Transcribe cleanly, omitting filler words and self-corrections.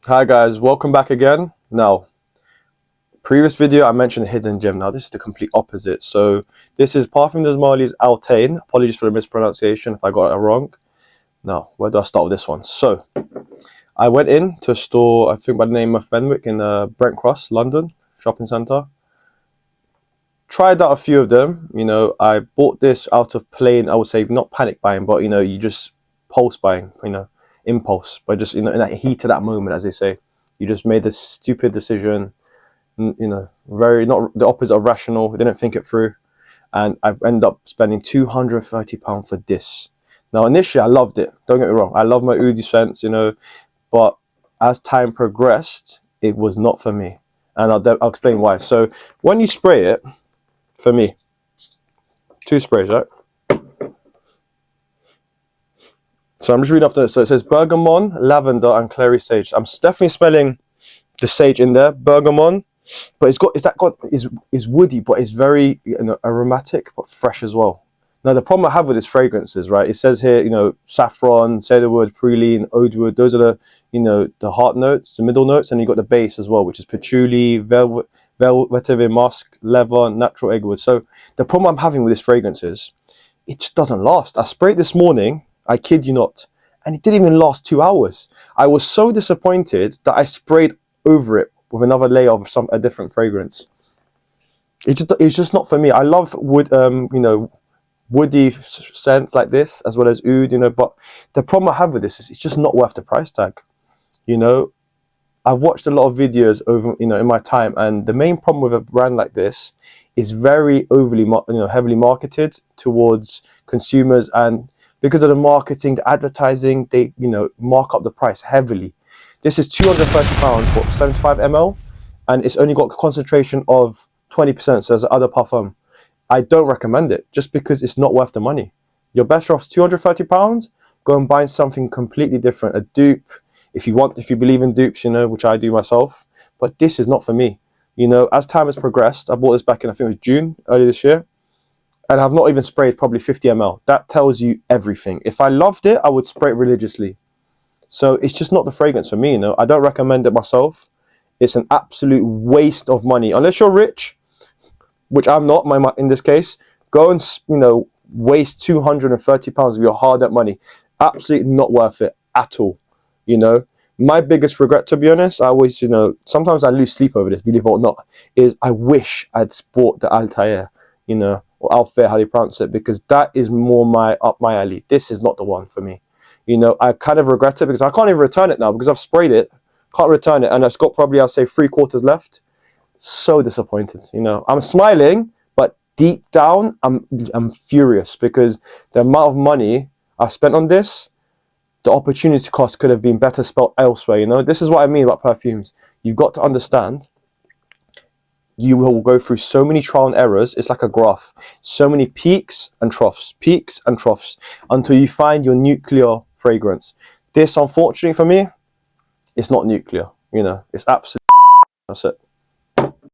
Hi guys, welcome back again. Now, previous video I mentioned a hidden gem. Now this is the complete opposite. So this is Parfums de Marly's Haltane. Apologies for the mispronunciation if I got it wrong. Now, where do I start with this one? So I went in to a store, I think by the name of Fenwick in Brent Cross, London, shopping centre. Tried out a few of them. I bought this out of plain, I would say not panic buying, but you just pulse buying, impulse, but just in that heat of that moment, as they say. You just made this stupid decision, very not the opposite of rational. Didn't think it through, and I ended up spending £230 for this. Now initially I loved it, don't get me wrong, I love my oud scents, but as time progressed it was not for me, and I'll explain why. So when you spray it, for me, 2 sprays, right? So I'm just reading off this. So it says bergamot, lavender, and clary sage. I'm definitely smelling the sage in there, bergamot, but it's woody, but it's very aromatic, but fresh as well. Now the problem I have with this fragrances, right? It says here, saffron, cedarwood, praline, oudwood. Those are the heart notes, the middle notes, and you got the base as well, which is patchouli, vetiver, musk, leather, natural eggwood. So the problem I'm having with this fragrance is it just doesn't last. I sprayed this morning, I kid you not, and it didn't even last 2 hours. I was so disappointed that I sprayed over it with another layer of a different fragrance. It's just not for me. I love wood, woody scents like this, as well as oud, but the problem I have with this is it's just not worth the price tag. I've watched a lot of videos over, in my time, and the main problem with a brand like this is very overly, heavily marketed towards consumers, and because of the marketing, the advertising, they, mark up the price heavily. This is £230 for 75 ml, and it's only got a concentration of 20%, so as other parfum. I don't recommend it just because it's not worth the money. You're better off £230, go and buy something completely different, a dupe, if you believe in dupes, which I do myself. But this is not for me. As time has progressed, I bought this back in, I think it was June, earlier this year, and I've not even sprayed probably 50 ml. That tells you everything. If I loved it, I would spray it religiously. So it's just not the fragrance for me, I don't recommend it myself. It's an absolute waste of money. Unless you're rich, which I'm not in this case, go and, waste £230 of your hard-earned money. Absolutely not worth it at all. My biggest regret, to be honest, I always, sometimes I lose sleep over this, believe it or not, is I wish I'd bought the Haltane, or Alfair, how they pronounce it, because that is more up my alley. This is not the one for me. I kind of regret it because I can't even return it now because I've sprayed it. Can't return it, and it's got probably, I'll say, 3/4 left. So disappointed. I'm smiling, but deep down, I'm furious because the amount of money I spent on this, the opportunity cost could have been better spelt elsewhere. This is what I mean about perfumes. You've got to understand, you will go through so many trial and errors. It's like a graph, so many peaks and troughs, until you find your nuclear fragrance. This, unfortunately for me, it's not nuclear. It's absolutely, that's it.